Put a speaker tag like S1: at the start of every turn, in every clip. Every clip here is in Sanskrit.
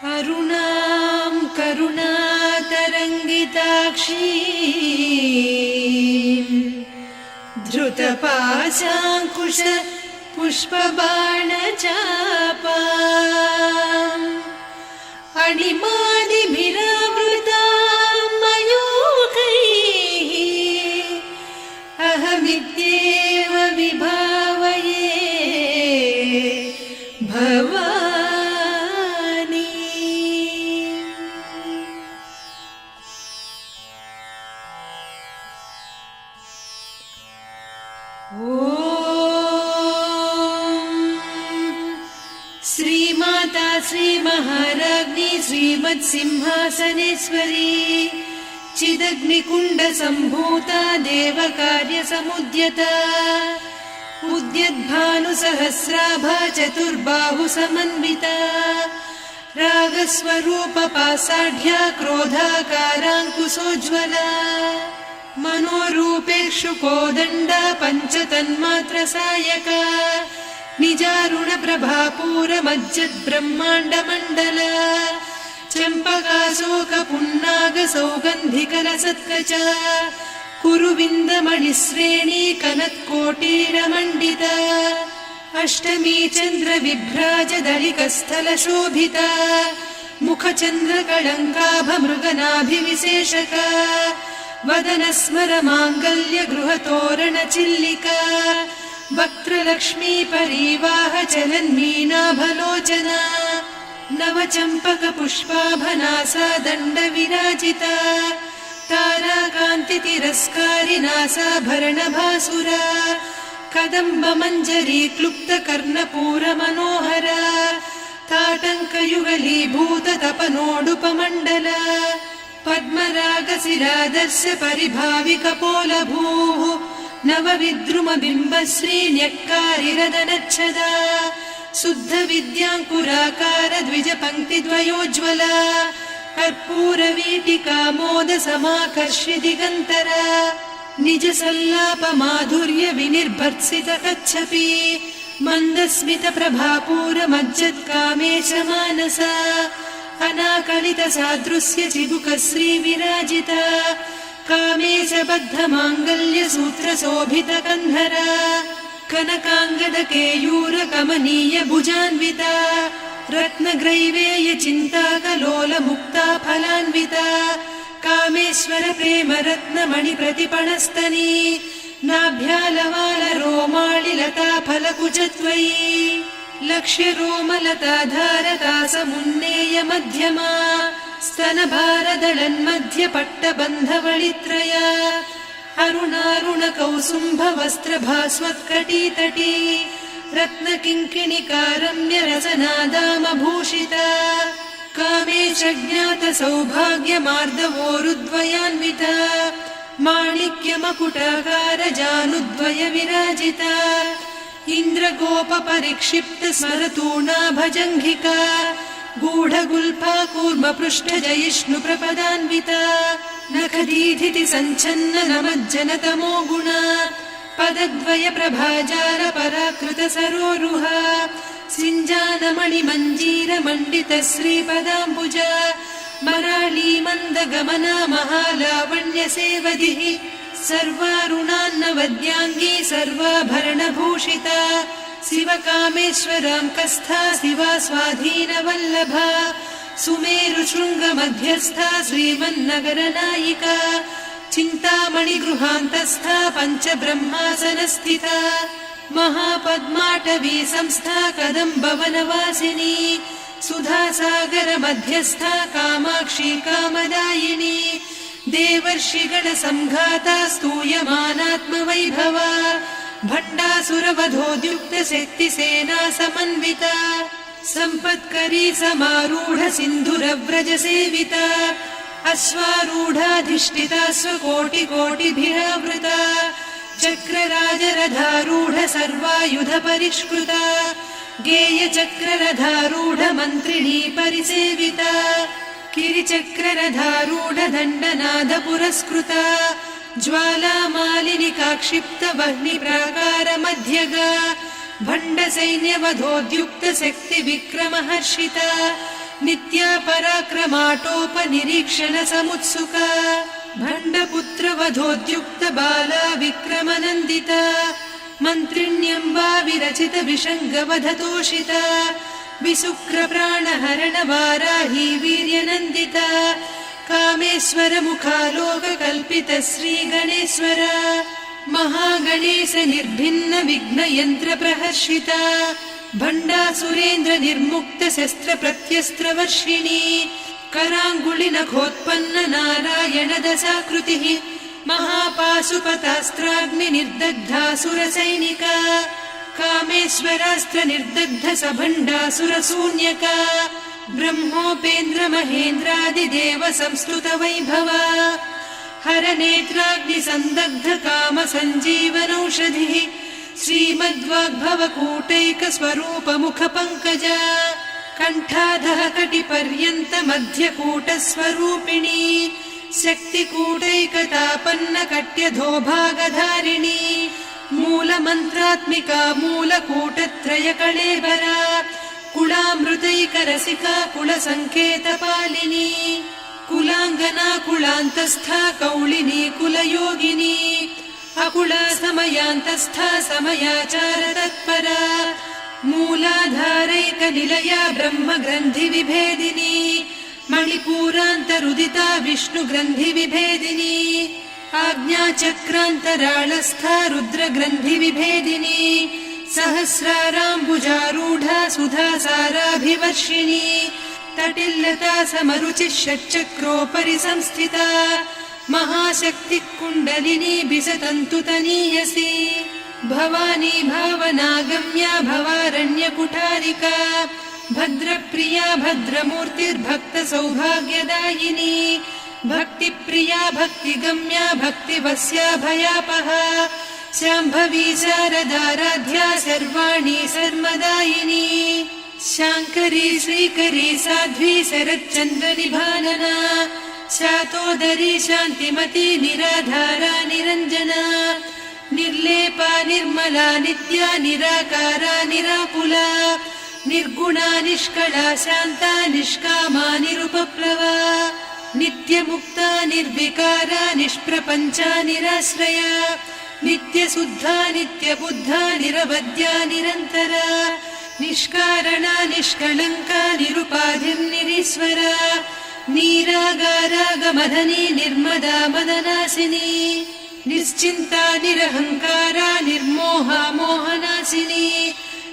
S1: अरुणां करुणातरङ्गिताक्षीं धृतपाशाङ्कुश पुष्पबाणचापाम् अणिमादिभिरावृतां मयूखैः अहमित्येव विभावये भवानी। श्रीमाता श्रीमहाराज्ञी श्रीमत्सिंहासनेश्वरी चिदग्निकुण्डसम्भूता देवकार्यसमुद्यता उद्यद्भानुसहस्राभा चतुर्बाहुसमन्विता रागस्वरूपपासाढ्या क्रोधाकाराङ्कुशोज्ज्वला मनोरूपेक्षु कोदण्डा पञ्चतन्मात्रसायका निजारुणप्रभापूरमज्जद्ब्रह्माण्डमण्डल चम्पकाशोकपुन्नागसौगन्धिकलसत्कचा कुरुविन्दमणिश्रेणी कनत्कोटीरमण्डिता अष्टमी चन्द्रविभ्राजदलिकस्थलशोभिता मुखचन्द्रकळङ्काभमृगनाभिविशेषका वदनस्मरमाङ्गल्यगृहतोरणचिल्लिका वक्त्रलक्ष्मी परिवाह चलन्मीनाभलोचना नवचम्पकपुष्पाभनासा दण्डविराजिता ताराकान्तितिरस्कारिनासाभरणभासुरा कदम्बमञ्जरी क्लुप्तकर्णपूरमनोहरा ताटङ्कयुगलीभूततपनोडुपमण्डला पद्मरागशिरादर्श परिभाविकपोलभूः नवविद्रुमबिम्बश्रीन्यक्कारिरदनच्छदा शुद्धविद्याङ्कुराकार द्विजपङ्क्तिद्वयोज्ज्वला कर्पूरवीटिकामोदसमाकर्षि दिगन्तरा निजसल्लापमाधुर्य विनिर्भर्त्सितकच्छपि मन्दस्मितप्रभापूरमज्जत्कामेशमानसा अनाकलितसादृश्य चिबुकश्रीविराजिता कामेशबद्धमाङ्गल्यसूत्रशोभितकन्धरा कनकाङ्गदकेयूरकमनीय भुजान्विता रत्नग्रैवेयचिन्ताकलोलमुक्ता फलान्विता कामेश्वर प्रेमरत्नमणिप्रतिपणस्तनी नाभ्यालवालरोमाळिलता फलकुचत्वयी लक्ष्यरोमलताधारतासमुन्नेय मध्यमा स्तनभारदळन्मध्यपट्टबन्धवळित्रया अरुणारुणकौसुम्भवस्त्रभास्वत्कटीतटी रत्नकिङ्किणिकारम्यरसनादामभूषिता कामेशज्ञातसौभाग्यमार्दवोरुद्वयान्विता माणिक्यमकुटाकारजानुद्वय विराजिता इन्द्रगोपपरिक्षिप्तस्मरतूणाभजङ्घिका गूढगुल्फा कूर्मपृष्ठजयिष्णुप्रपदान्विता नखदीधिति सञ्छन्न नमज्जनतमो गुणा पदद्वय प्रभाजाल पराकृत सरोरुहा सिञ्जानमणिमञ्जीरमण्डित श्रीपदाम्बुजा मराळी मन्दगमना महालावण्यसेवधिः सर्वारुणान्नवद्याङ्गी सर्वाभरणभूषिता शिवकामेश्वराङ्कस्था शिवा स्वाधीनवल्लभा सुमेरुशृङ्गमध्यस्था श्रीमन्नगरनायिका चिन्तामणिगृहान्तस्था पञ्चब्रह्मासनस्थिता महापद्माटवी संस्था कदम्बवनवासिनी सुधासागरमध्यस्था कामाक्षी कामदायिनी देवर्षिगणसङ्घाता स्तूयमानात्मवैभवा भण्डासुरवधोद्युक्तशक्तिसेना समन्विता सम्पत्करी समारूढ सिन्धुरव्रजसेविता अश्वारूढाधिष्ठिता स्वकोटिकोटिभिरावृता चक्रराजरथारूढ सर्वायुध परिष्कृता गेयचक्ररथारूढ मन्त्रिणी परिसेविता किरिचक्ररथारूढ दण्डनाद पुरस्कृता ज्वालामालिनिकाक्षिप्त वह्निप्राकार मध्यगा भण्डसैन्यवधोद्युक्त शक्ति विक्रमहर्षिता नित्या पराक्रमाटोपनिरीक्षण समुत्सुका भण्डपुत्र वधोद्युक्त बाला विक्रमनन्दिता मन्त्रिण्यम्बा विरचित विषङ्गवधतोषिता विसुक्र प्राणहरण वाराही वीर्यनन्दिता कामेश्वर मुखालोककल्पित श्रीगणेश्वर महागणेश निर्भिन्न विघ्नयन्त्र प्रहर्षिता भण्डासुरेन्द्र निर्मुक्त शस्त्र प्रत्यस्त्रवर्षिणी कराङ्गुलि नखोत्पन्न नारायण दशाकृतिः महापाशुपतास्त्राग्नि निर्दग्धासुरसैनिका कामेश्वरास्त्र निर्दग्ध सभण्डासुरशून्यका ब्रह्मोपेन्द्र महेन्द्रादिदेव संस्तुत वैभवा हरनेत्राग्नि संदग्ध काम सञ्जीवनौषधिः श्रीमद्वाग्भवकूटैक स्वरूप मुख पङ्कजा कण्ठाधः कटिपर्यन्त मध्यकूट स्वरूपिणी शक्तिकूटैकतापन्न कट्यधोभागधारिणी मूलमन्त्रात्मिका मूलकूटत्रय कळेबरा कुलामृतैकरसिका कुलसङ्केतपालिनी कुलाङ्गना कुलान्तस्था कौलिनी कुलयोगिनी अकुला समयान्तस्था समयाचार तत्परा मूलाधारैकनिलया ब्रह्मग्रन्थि विभेदिनी मणिपूरान्तरुदिता विष्णुग्रन्थि विभेदिनी आज्ञाचक्रान्तराळस्था रुद्रग्रन्थि विभेदिनी सहस्राराम्बुजारूढा सुधासाराभिवर्षिणी तटिल्लता समरुचिः षट्चक्रोपरि संस्थिता महाशक्तिः कुण्डलिनी बिसतन्तुतनीयसी भवानी भावनागम्या भवारण्यकुठारिका भद्रप्रिया भद्रमूर्तिर्भक्त सौभाग्यदायिनी भक्तिप्रिया भक्तिगम्या भक्तिवस्या भयापहा शाम्भवी शारदाराध्या सर्वाणि सर्वदायिनी शाङ्करी श्रीकरी साध्वी शरच्चन्द्रनिभानना शातोदरी शान्तिमती निराधारा निरञ्जना निर्लेपा निर्मला नित्या निराकारा निराकुला निर्गुणा निष्कला शान्ता निष्कामा निरुपप्लवा नित्यमुक्ता निर्विकारा निष्प्रपञ्चा निराश्रया नित्यशुद्धा नित्यबुद्धा निरवद्या निरन्तरा निष्कारणा निष्कलङ्का निरुपाधिर्निरीश्वरा नीरागारागमधनी निर्मदा मदनासिनी निश्चिन्ता निरहङ्कारा निर्मोहा मोहनासिनी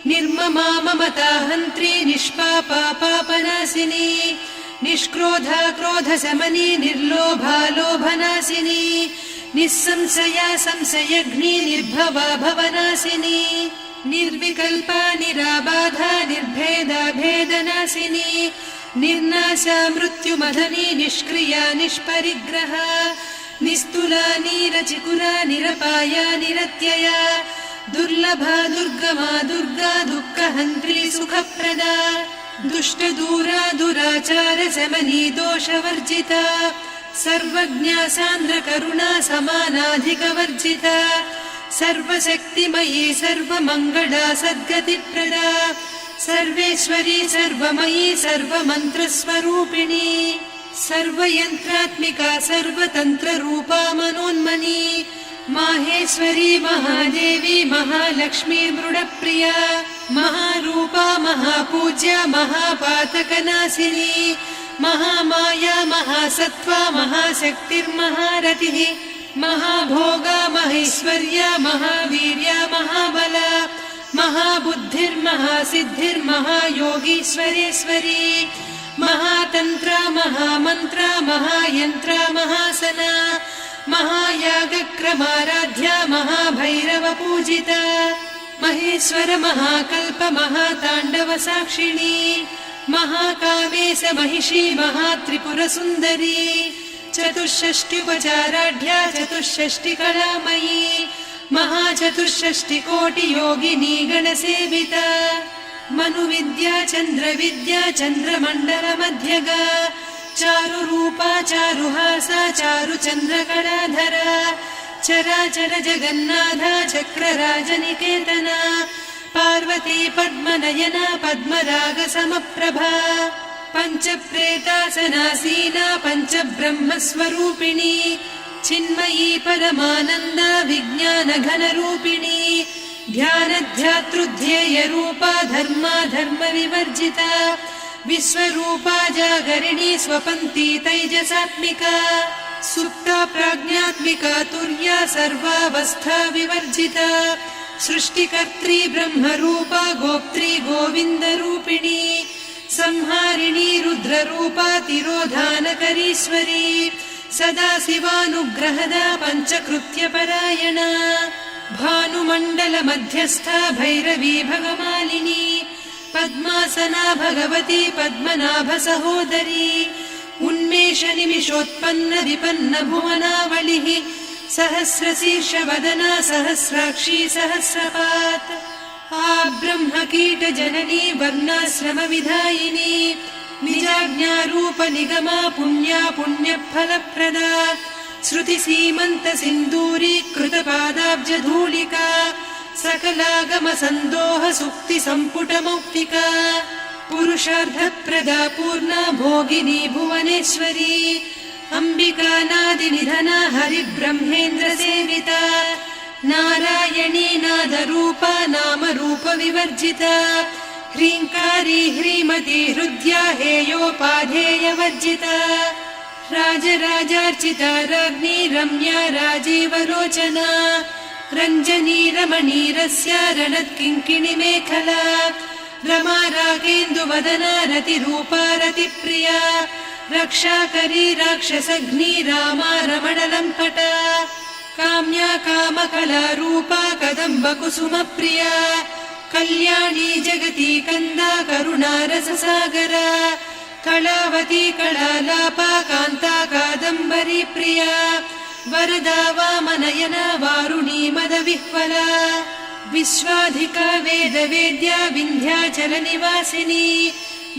S1: निर्ममा ममता हन्त्री निष्पापा पापनासिनी निष्क्रोधा क्रोधशमनी निर्लोभा लोभनासिनी निस्संशया संशयघ्नी निर्भवा भवनासिनी निर्विकल्पा निराबाधा निर्भेदा भेदनासिनी निर्नाशा मृत्युमधनी निष्क्रिया निष्परिग्रहा निस्तुला नीरचिकुरा निरपाया निरत्यया दुर्लभा दुर्गमा दुर्गा दुःखहन्त्री सुखप्रदा दुष्टदूरा दुराचार शमनी दोषवर्जिता सर्वज्ञा सान्द्रकरुणा समानाधिकवर्जिता सर्वशक्तिमयी सर्वमङ्गला सद्गतिप्रदा सर्वेश्वरी सर्वमयी सर्वमन्त्रस्वरूपिणी सर्वयन्त्रात्मिका सर्वतन्त्ररूपा मनोन्मनी माहेश्वरी महादेवी महालक्ष्मी मृडप्रिया महारूपा महापूज्या महापातकनाशिनी महामाया महासत्त्वा महाशक्तिर्महारतिः महाभोगा महेश्वर्या महावीर्या महाबला महाबुद्धिर्महासिद्धिर्महायोगीश्वरेश्वरी महातन्त्रा महामन्त्रा महायन्त्रा महासना महायागक्रमाराध्या महाभैरवपूजिता महेश्वर महाकल्प महाताण्डव साक्षिणी महाकामेश महिषी महात्रिपुरसुन्दरी चतुष्षष्ट्युपचाराढ्या चतुष्षष्टिकलामयी महाचतुष्षष्टिकोटियोगिनी गणसेविता मनुविद्या चन्द्रविद्या चन्द्रमण्डलमध्यगा चारुरूपा चारुहासा चारुचन्द्रकलाधरा चराचर जगन्नाथा चक्रराजनिकेतना पार्वती पद्मनयना पद्मरागसमप्रभा पञ्चप्रेतासनासीना पञ्चब्रह्मस्वरूपिणी चिन्मयी परमानन्दा विज्ञानघनरूपिणी ध्यानध्यातृध्येयरूपा धर्मा धर्मविवर्जिता विश्वरूपा जागरिणी स्वपन्ती तैजसात्मिका सुप्ता प्राज्ञात्मिका तुर्या सर्वावस्था विवर्जिता सृष्टिकर्त्री ब्रह्मरूपा गोप्त्री गोविन्दरूपिणी संहारिणी रुद्ररूपा तिरोधानकरीश्वरी सदा शिवानुग्रहदा पञ्चकृत्यपरायणा भानुमण्डलमध्यस्था भैरवी भगमालिनी पद्मासना भगवती पद्मनाभसहोदरी उन्मेषनिमिषोत्पन्न विपन्न भुवनावलिः सहस्रशीर्षवदना सहस्राक्षी सहस्रपात् ब्रह्मकीटजननी वर्णाश्रमविधायिनी निजाज्ञारूपनिगमा पुण्या पुण्यफलप्रदा श्रुतिसीमन्तसिन्दूरीकृतपादाब्जधूलिका सकलागमसन्दोह सुक्तिसम्पुटमौक्तिका पुरुषार्थप्रदा पूर्णा भोगिनी भुवनेश्वरी अम्बिकानादिनिधना हरिब्रह्मेन्द्रसेविता नारायणी नादरूपा नामरूपविवर्जिता ह्रीङ्कारी ह्रीमती हृद्या हेयोपाधेयवर्जिता राजराजार्चिता राज्ञी रम्या राजीवलोचना रञ्जनी रमणीरस्या रणत्किङ्किणिमेखला रमा रागेन्दुवदना रतिरूपा रतिप्रिया रक्षाकरी राक्षसघ्नी रामा रमणलम्पटा काम्या कामकलारूपा कदम्बकुसुमप्रिया कल्याणी जगती कन्दा करुणारससागरा कलावती कलालापा कान्ता कादम्बरी प्रिया वरदा वामनयना वारुणी मदविह्वला विश्वाधिका वेदवेद्या विन्ध्याचलनिवासिनी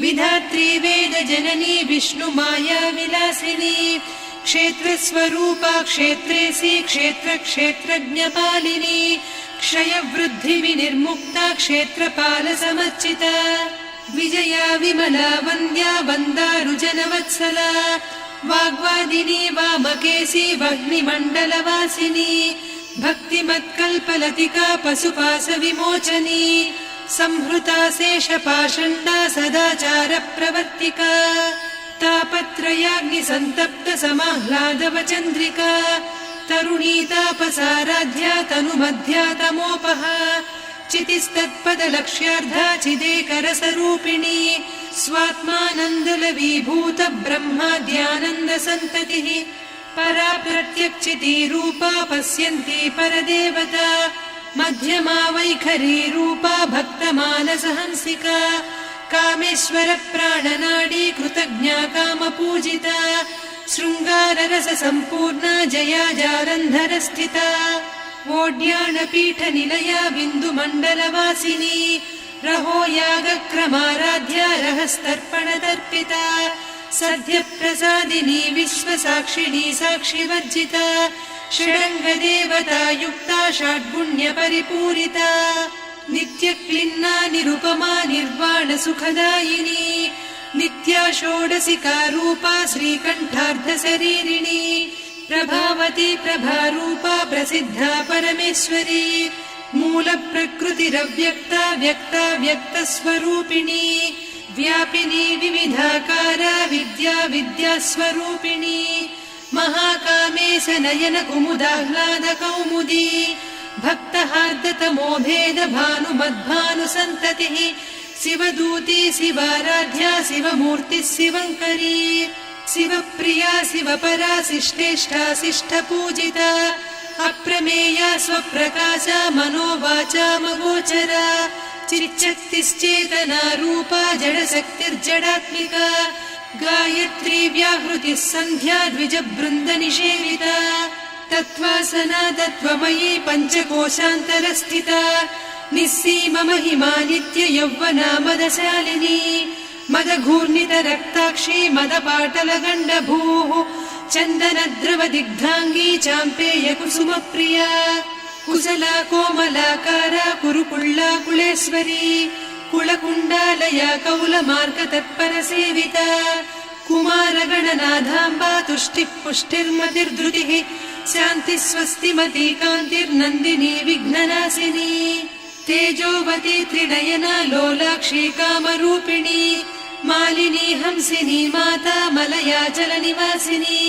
S1: विधात्री वेदजननी विष्णुमाया विलासिनी क्षेत्रस्वरूपा क्षेत्रेसी क्षेत्रक्षेत्रज्ञपालिनी क्षयवृद्धिविनिर्मुक्ता क्षेत्रपालसमर्चिता विजया विमला वन्द्या वन्दारुजनवत्सला वाग्वादिनी वामकेशी वह्निमण्डलवासिनी भक्तिमत्कल्पलतिका पशुपाशविमोचनी संहृता शेषपाषण्डा सदाचारप्रवर्तिका तापत्रयाग्निसन्तप्त समाह्लादवचन्द्रिका तरुणी तापसाराध्या तनुमध्या तमोपहा चितिस्तत्पदलक्ष्यार्धा चिदेकरसरूपिणी स्वात्मानन्दलवीभूत ब्रह्माद्यानन्दसन्ततिः परा प्रत्यक्षितीरूपा पश्यन्ती परदेवता मध्यमा वैखरी रूपा भक्तमानसहंसिका कामेश्वर प्राणनाडी कृतज्ञा कामपूजिता शृङ्गाररस सम्पूर्णा जया जालन्धरस्थिता वोड्याणपीठनिलया बिन्दुमण्डलवासिनी रहो यागक्रमाराध्या रहस्तर्पणतर्पिता सद्यप्रसादिनी विश्वसाक्षिणी साक्षिवर्जिता षडङ्गदेवता युक्ता षड्गुण्यपरिपूरिता नित्यक्लिन्ना निरुपमा निर्वाणसुखदायिनी नित्या षोडशिका रूपा श्रीकण्ठार्धशरीरिणी प्रभावती प्रभारूपा प्रसिद्धा परमेश्वरी मूलप्रकृतिरव्यक्ता व्यक्ता व्यक्तस्वरूपिणी व्यापिनी विविधाकारा विद्या विद्यास्वरूपिणी महाकामेश नयन कुमुदाह्लाद कौमुदी भक्तहार्दतमो भेद भानुमद्भानुसन्ततिः शिवदूती शिवाराध्या शिवमूर्तिः शिवङ्करी शिवप्रिया शिवपरा शिष्टेष्ठा शिष्टपूजिता अप्रमेया स्वप्रकाशा मनोवाचामगोचरा चिच्चक्तिश्चेतना रूपा जडशक्तिर्जडात्मिका गायत्री व्याहृतिः सन्ध्या द्विजबृन्दनिषेविता तत्त्वासना तत्त्वमयी पञ्चकोशान्तरस्थिता निस्सीम महिमा नित्य यौवना मदशालिनी मदघूर्णितरक्ताक्षी मदपाटलगण्डभूः चन्दनद्रवदिग्धाङ्गी चाम्पेय कुसुमप्रिया कुशला कोमलाकारा कुरुकुळ्ळा कुलेश्वरी कुलकुण्डालया कौलमार्गतत्परसेविता कुमारगणनाथाम्बा तुष्टिः पुष्टिर्मतिर्धृतिः शान्तिः स्वस्तिमती कान्तिर्नन्दिनी विघ्ननाशिनी तेजोवती त्रिनयना लोलाक्षी कामरूपिणी मालिनी हंसिनी माता मलयाचलनिवासिनी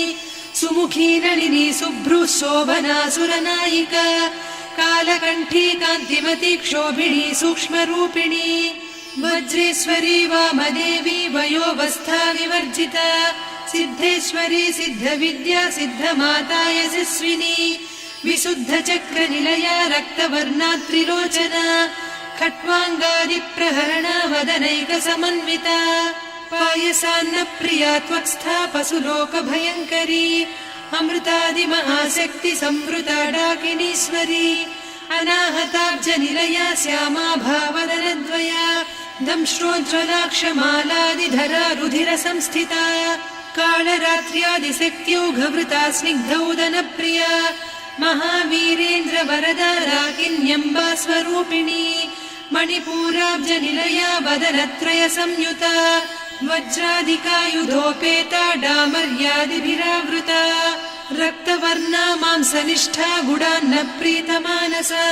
S1: सुमुखी नलिनी शुभ्रुः शोभना सुरनायिका कालकण्ठी कान्तिमती क्षोभिणी सूक्ष्मरूपिणी वज्रेश्वरी वामदेवी वयोवस्था विवर्जिता सिद्धेश्वरी सिद्धविद्या सिद्धमाता यशस्विनी विशुद्धचक्रनिलया रक्तवर्णा त्रिलोचना खट्वाङ्गादिप्रहरणा वदनैकसमन्विता पायसान्नप्रिया त्वक्स्था पशुलोकभयङ्करी अमृतादिमहाशक्ति संवृता डाकिनीश्वरी अनाहताब्जनिलया श्यामा भावदनद्वया दंश्रोज्ज्वलाक्षमालादिधरा रुधिरसंस्थिता कालरात्र्यादिशक्त्यौघवृता स्निग्धौदनप्रिया महावीरेन्द्रवरदा राकिन्यम्बा स्वरूपिणी मणिपूराब्जनिलया वदनत्रयसंयुता वज्राधिकायुधोपेता डामर्यादिभिरावृता रक्तवर्णा मांसनिष्ठा गुडान्नप्रीतमानसा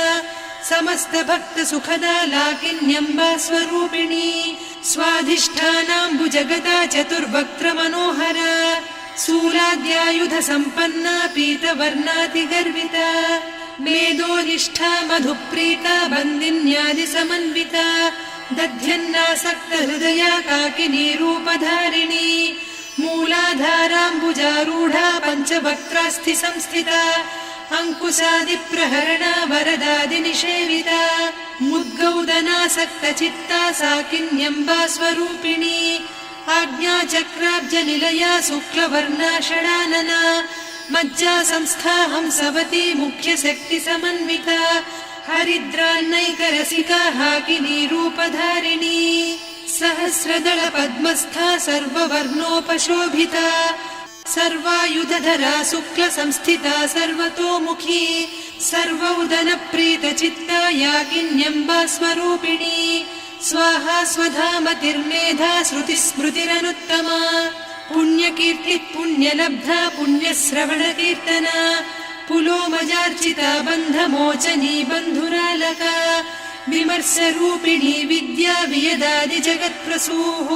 S1: समस्तभक्तसुखदा लाकिन्यम्बा स्वरूपिणी स्वाधिष्ठानाम्बुजगदा चतुर्वक्त्रमनोहरा शूलाद्यायुधसम्पन्ना पीतवर्णातिगर्विता मेदोनिष्ठा मधुप्रीता बन्दिन्यादिसमन्विता दध्यन्नासक्तहृदया काकिनी रूपधारिणी मूलाधाराम्बुजारूढा पञ्चवक्त्रास्थि संस्थिता अङ्कुशादिप्रहरणा वरदादिनिषेविता मुद्गौदनासक्तचित्ता साकिन्यम्बा स्वरूपिणी आज्ञाचक्राब्जनिलया शुक्लवर्णा षडानना मज्जा संस्था हंसवती मुख्यशक्तिसमन्विता हरिद्रान्नैकरसिका हाकिनी रूपधारिणी सहस्रदल पद्मस्था सर्ववर्णोपशोभिता सर्वायुधधरा शुक्लसंस्थिता सर्वतोमुखी सर्वौदनप्रीतचित्ता याकिन्यम्बा स्वरूपिणी स्वाहा स्वधामतिर्मेधा श्रुतिस्मृतिरनुत्तमा पुण्यकीर्तिः पुण्यलब्धा पुण्यश्रवणकीर्तना पुलोमजार्चिता बन्धमोचनी बन्धुरालका विमर्शरूपिणी विद्या वियदादिजगत्प्रसूः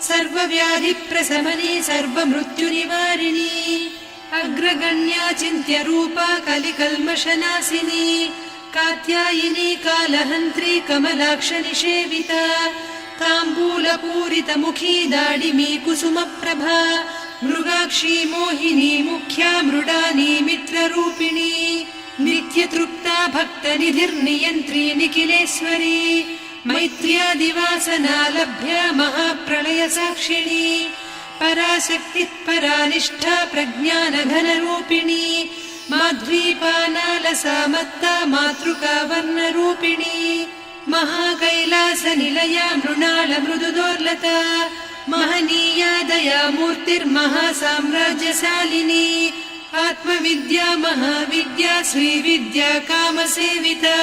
S1: सर्वव्याधिप्रशमनी सर्वमृत्युनिवारिणी अग्रगण्या चिन्त्यरूपा कलिकल्मषनाशिनी कात्यायिनी कालहन्त्री कमलाक्षनिषेविता ताम्बूलपूरितमुखी दाडिमी कुसुमप्रभा मृगाक्षी मोहिनी मुख्या मृडानी मित्ररूपिणी नित्यतृप्ता भक्तनिधिर्नियन्त्री निखिलेश्वरी मैत्र्यादिवासना लभ्या महाप्रलयसाक्षिणी पराशक्तिः परानिष्ठा प्रज्ञानघनरूपिणी माध्वीपानालसा मत्ता मातृका वर्णरूपिणी महाकैलासनिलया मृणालमृदुदोर्लता महनीया दयामूर्तिर्महासाम्राज्यशालिनी आत्मविद्या महाविद्या श्रीविद्या कामसेविता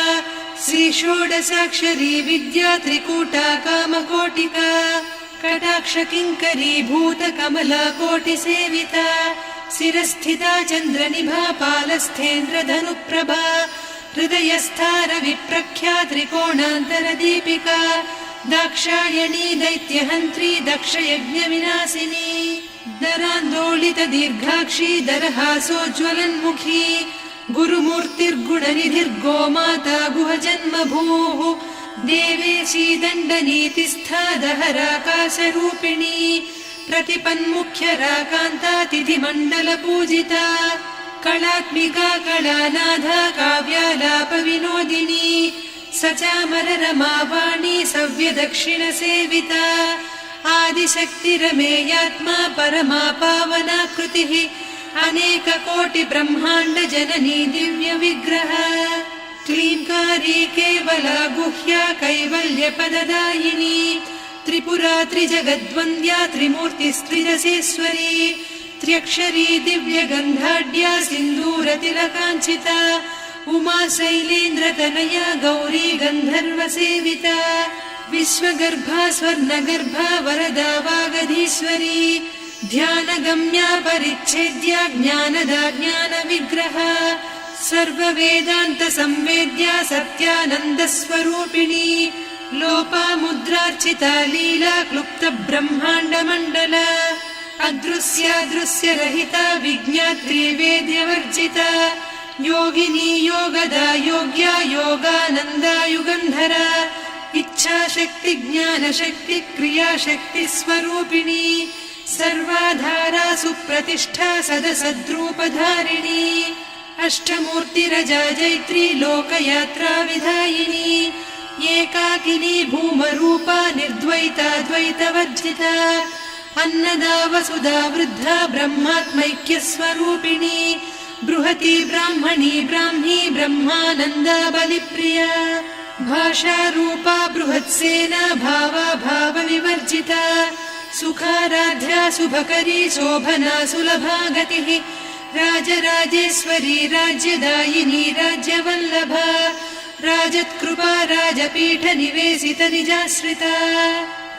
S1: श्रीषोडशाक्षरी विद्या त्रिकूटा कामकोटिका कटाक्षकिङ्करी भूतकमला कोटिसेविता शिरस्थिता चन्द्रनिभा पालस्थेन्द्रधनुप्रभा हृदयस्था रविप्रख्या त्रिकोणान्तरदीपिका दाक्षायणी दैत्यहन्त्री दक्षयज्ञविनाशिनी दरान्दोलितदीर्घाक्षी दरहासोज्ज्वलन्मुखी गुरुमूर्तिर्गुणनिधिर्गोमाता गुहजन्मभूः देवेशी दण्डनीतिस्था दहराकाशरूपिणी प्रतिपन्मुख्यराकान्ता तिथिमण्डलपूजिता कलात्मिका कलानाथा काव्यालापविनोदिनी सचामररमावाणी सव्यदक्षिणसेविता आदिशक्तिरमेयात्मा परमा पावनाकृतिः अनेककोटिब्रह्माण्डजननी दिव्यविग्रह क्लीङ्कारी केवला गुह्या कैवल्यपददायिनी त्रिपुरा त्रिजगद्वन्द्या त्रिमूर्तिस्त्रिदशेश्वरी त्र्यक्षरी दिव्यगन्धाढ्या सिन्दूरतिलकाञ्चिता उमा शैलेन्द्रतनया गौरी गन्धर्वसेविता विश्वगर्भा स्वर्णगर्भा वरदा वागधीश्वरी ध्यानगम्या परिच्छेद्या ज्ञानदा ज्ञानविग्रहा सर्ववेदान्तसंवेद्या सत्यानन्दस्वरूपिणी लोपामुद्रार्चिता लीला क्लुप्तब्रह्माण्डमण्डला अदृश्यादृश्यरहिता विज्ञात्री वेद्यवर्जिता योगिनी योगदा योग्या योगानन्दा युगन्धरा इच्छाशक्ति ज्ञानशक्ति क्रियाशक्ति स्वरूपिणी सर्वाधारा सुप्रतिष्ठा सदसद्रूपधारिणी अष्टमूर्तिरजा जैत्री लोकयात्रा विधायिनी एकाकिनी भूमरूपा निर्द्वैता द्वैतवर्जिता अन्नदा वसुधा वृद्धा ब्रह्मात्मैक्यस्वरूपिणी बृहती ब्राह्मणी ब्राह्मी ब्रह्मानन्दा बलिप्रिया भाषारूपा बृहत्सेना भावा भावविवर्जिता सुखाराध्या शुभकरी शोभना सुलभा गतिः राजराजेश्वरी राज्यदायिनी राज्यवल्लभा राजत्कृपा राजपीठ निवेशित निजाश्रिता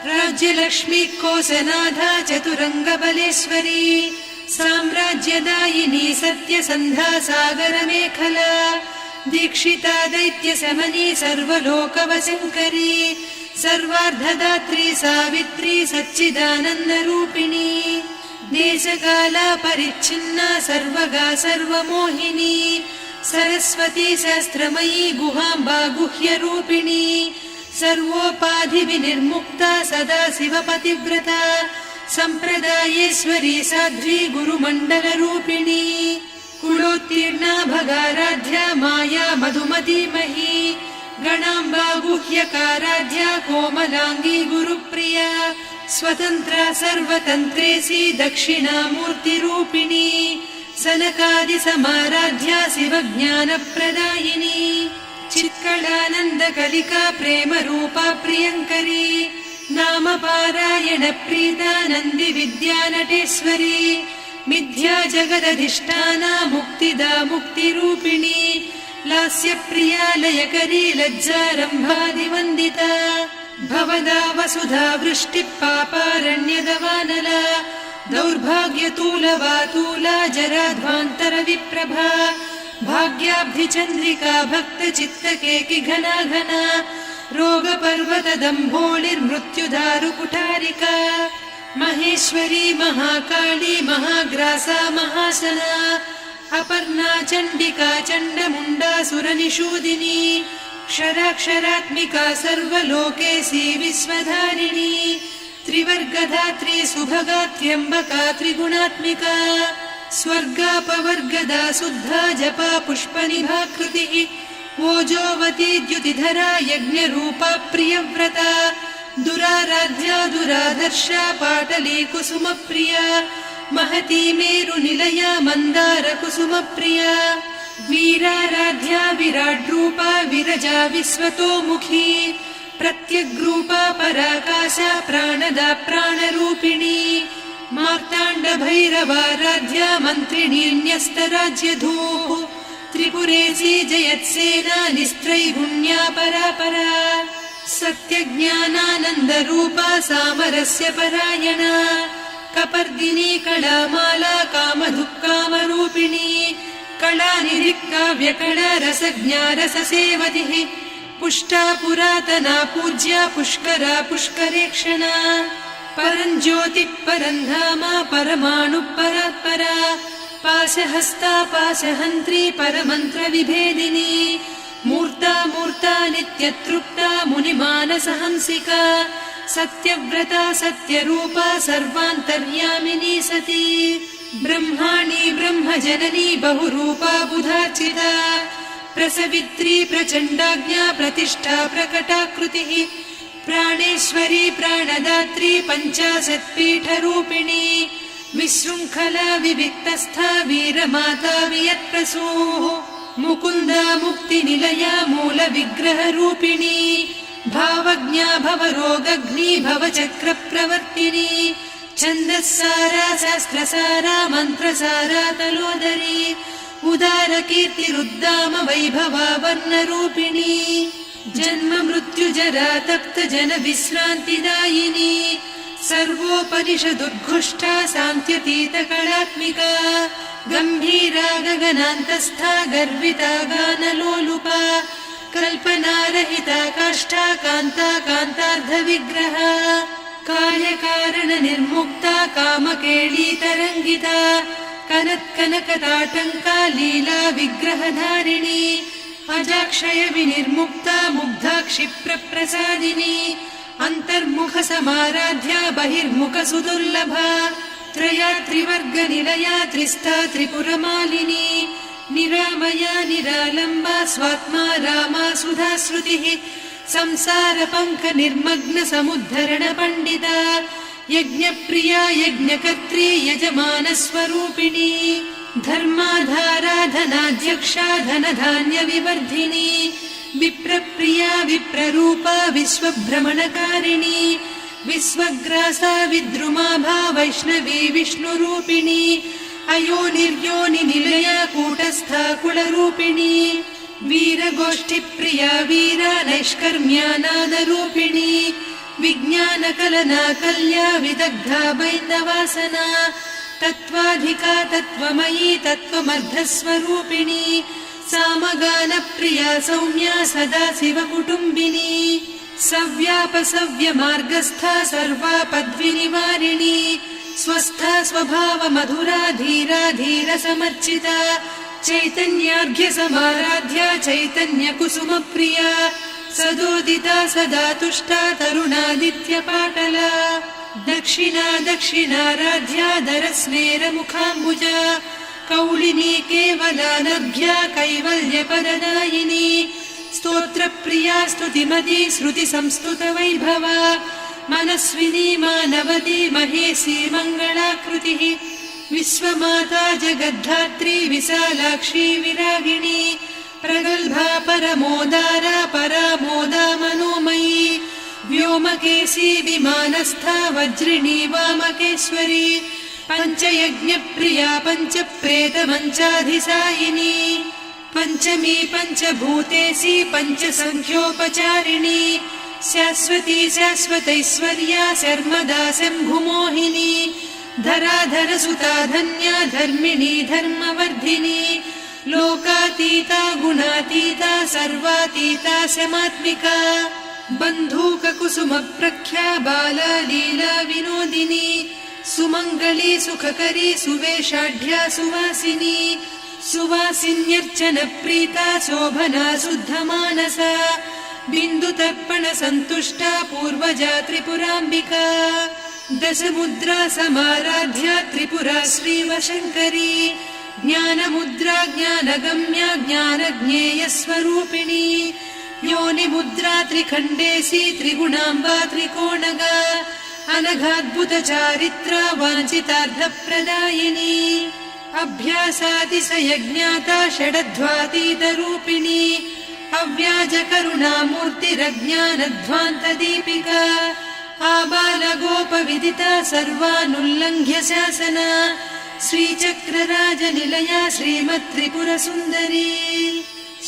S1: राज्यलक्ष्मी कोसनाधा चतुरङ्गबलेश्वरी साम्राज्यदायिनी सत्यसन्धा सागरमेखला दीक्षिता दैत्यशमनी सर्वलोकवशङ्करी सर्वार्धदात्री सावित्री सच्चिदानन्दरूपिणी देशकाला परिच्छिन्ना सर्वगा सर्वमोहिनी सरस्वती शास्त्रमयी गुहाम्बा गुह्यरूपिणी सर्वोपाधिविनिर्मुक्ता सदा शिवपतिव्रता सम्प्रदायेश्वरी साध्वी गुरुमण्डलरूपिणी कुलोत्तीर्णा भगाराध्या माया मधुमतीमही गणाम्बा गुह्यकाराध्या कोमलाङ्गी गुरुप्रिया स्वतन्त्रा सर्वतन्त्रेसी दक्षिणामूर्तिरूपिणी सनकादिसमाराध्या शिवज्ञानप्रदायिनी चित्कलानन्दकलिका प्रेमरूपा प्रियङ्करी नामपारायणप्रीता नन्दिविद्यानटेश्वरी मिथ्या जगदधिष्ठाना मुक्तिदा मुक्तिरूपिणी लास्यप्रिया लयकरी लज्जारम्भादिवन्दिता भवदा वसुधा वृष्टिः पापारण्यदवानला दौर्भाग्यतूलवातूला जराध्वान्तरविप्रभा भाग्याब्धिचन्द्रिका भक्तचित्तकेकि घना घना रोगपर्वतदम्भोलिर्मृत्युदारुकुठारिका महेश्वरी महाकाली महाग्रासा महाशना अपर्णा चण्डिका चण्डमुण्डा सुरनिषूदिनी क्षराक्षरात्मिका सर्वलोकेशी विश्वधारिणी त्रिवर्गधात्री सुभगा त्र्यम्बका त्रिगुणात्मिका स्वर्गापवर्गदा शुद्धा जपा पुष्पनिभाकृतिः ओजोवती द्युतिधरा यज्ञरूपा प्रियव्रता दुराराध्या दुरादर्शा पाटली कुसुमप्रिया महती मेरुनिलया मन्दारकुसुमप्रिया वीराराध्या विराड्रूपा विरजा विश्वतोमुखी प्रत्यग्रूपा पराकाशा प्राणदा प्राणरूपिणी मार्ताण्डभैरवाराध्या मन्त्रिणी न्यस्तराज्यधूः त्रिपुरेशी जयत्सेना निस्त्रैगुण्या परापरा सत्यज्ञानानन्दरूपा सामरस्य परायणा कपर्दिनी कलामाला कामधुक्कामरूपिणी कलानिधिकाव्यकला रसज्ञा रससेवतिः पुष्टा पुरातना पूज्या पुष्करा पुष्करेक्षणा परञ्ज्योतिः परन्धामा परमाणुः परात्परा पाशहस्ता पाशहन्त्री परमन्त्रविभेदिनी मूर्ता मूर्ता नित्यतृप्ता मुनिमानसहंसिका सत्यव्रता सत्यरूपा सर्वान्तर्यामिनी सती ब्रह्माणी ब्रह्मजननी बहुरूपा बुधार्चिता प्रसवित्री प्रचण्डाज्ञा प्रतिष्ठा प्रकटाकृतिः प्राणेश्वरी प्राणदात्री पञ्चाशत्पीठरूपिणी विशृङ्खला विविक्तस्था वीरमाता वियत्प्रसूः मुकुन्दा मुक्तिनिलया मूलविग्रहरूपिणी भावज्ञा भवरोगग्नी भवचक्रप्रवर्तिनी छन्दस्सारा शास्त्रसारा मन्त्रसारा तलोदरी उदारकीर्तिरुद्दाम वैभवा वर्णरूपिणी जन्म मृत्युजरा तप्त जन विश्रान्तिदायिनी सर्वोपनिषदुद्घुष्टा सान्त्यतीत कलात्मिका गम्भीरा गगनान्तस्था गर्विता गानलोलुपा कल्पनारहिता काष्ठा कान्ता कान्तार्धविग्रहा कार्यकारण निर्मुक्ता कामकेळीतरङ्गिता कनत्कनकताटङ्का लीला विग्रहधारिणी अजाक्षय विनिर्मुक्ता मुग्धा क्षिप्रप्रसादिनी अन्तर्मुख समाराध्या बहिर्मुख सुदुर्लभा त्रयात्रिवर्गनिलया त्रिस्था त्रिपुरमालिनी निरामया निरालम्बा स्वात्मा रामा सुधाश्रुतिः संसारपङ्क निर्मग्न समुद्धरण पण्डिता यज्ञप्रिया यज्ञकर्त्री यजमानस्वरूपिणी धर्माधारा धनाध्यक्षा धनधान्यविवर्धिनी विप्रप्रिया विप्ररूपा विश्वभ्रमणकारिणी विश्वग्रासा विद्रुमाभा वैष्णवी विष्णुरूपिणी अयोनिर्योनिनिलया कूटस्था कुलरूपिणी वीरगोष्ठिप्रिया वीरा नैष्कर्म्यानादरूपिणी विज्ञानकलना कल्या विदग्धा बैन्दवासना तत्त्वाधिका तत्त्वमयी तत्त्वमर्धस्वरूपिणी सामगानप्रिया सौम्या सदा शिवकुटुम्बिनी सव्यापसव्यमार्गस्था सर्वापद्विनिवारिणी स्वस्था स्वभावमधुरा धीरा धीरसमर्चिता चैतन्यार्घ्यसमाराध्या चैतन्यकुसुमप्रिया सदोदिता सदा तुष्टा तरुणादित्यपाटला दक्षिणा दक्षिणाराध्या दरस्मेरमुखाम्बुजा कौलिनी केवलानर्घ्या कैवल्यपददायिनी स्तोत्रप्रिया स्तुतिमती श्रुतिसंस्तुतवैभवा मनस्विनी मानवती महेशी मङ्गलाकृतिः विश्वमाता जगद्धात्री विशालाक्षी विरागिणी प्रगल्भा परमोदारा परामोदा मनोमयी व्योमकेशी विमानस्था वज्रिणी वामकेश्वरी पञ्चयज्ञप्रिया पञ्चप्रेतमञ्चाधिसायिनी पञ्चमी पञ्चभूतेशी पञ्चसङ्ख्योपचारिणी शाश्वती शाश्वतैश्वर्या शर्मदा शम्भुमोहिनी धराधरसुता धन्या धर्मिणी धर्मवर्धिनी लोकातीता गुणातीता सर्वातीता शमात्मिका बन्धूककुसुमप्रख्या बाला लीला विनोदिनी सुमङ्गली सुखकरी सुवेशाढ्या सुवासिनी सुवासिन्यर्चनप्रीता शोभना शुद्धमानसा बिन्दुतर्पण सन्तुष्टा पूर्वजा त्रिपुराम्बिका दशमुद्रा समाराध्या त्रिपुरा श्रीवशङ्करी ज्ञानमुद्रा ज्ञानगम्या ज्ञानज्ञेयस्वरूपिणी योनिमुद्रा त्रिखण्डेशी त्रिगुणाम्बा त्रिकोणगा अनघाद्भुतचारित्रा वाञ्छितार्थप्रदायिनी अभ्यासातिशयज्ञाता षडध्वातीतरूपिणी अव्याजकरुणामूर्तिरज्ञानध्वान्तदीपिका आबालगोपविदिता सर्वानुल्लङ्घ्य शासना श्रीचक्रराजनिलया श्रीमत्त्रिपुरसुन्दरी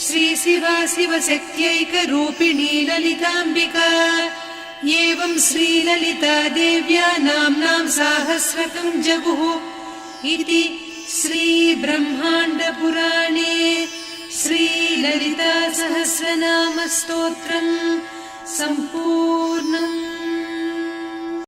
S1: श्रीशिवा शिवशक्त्यैकरूपिणी ललिताम्बिका एवं श्रीललिता देव्या नाम्नां साहस्रकं जगुः इति श्रीब्रह्माण्डपुराणे श्रीललिता सहस्रनामस्तोत्रम् सम्पूर्णम्।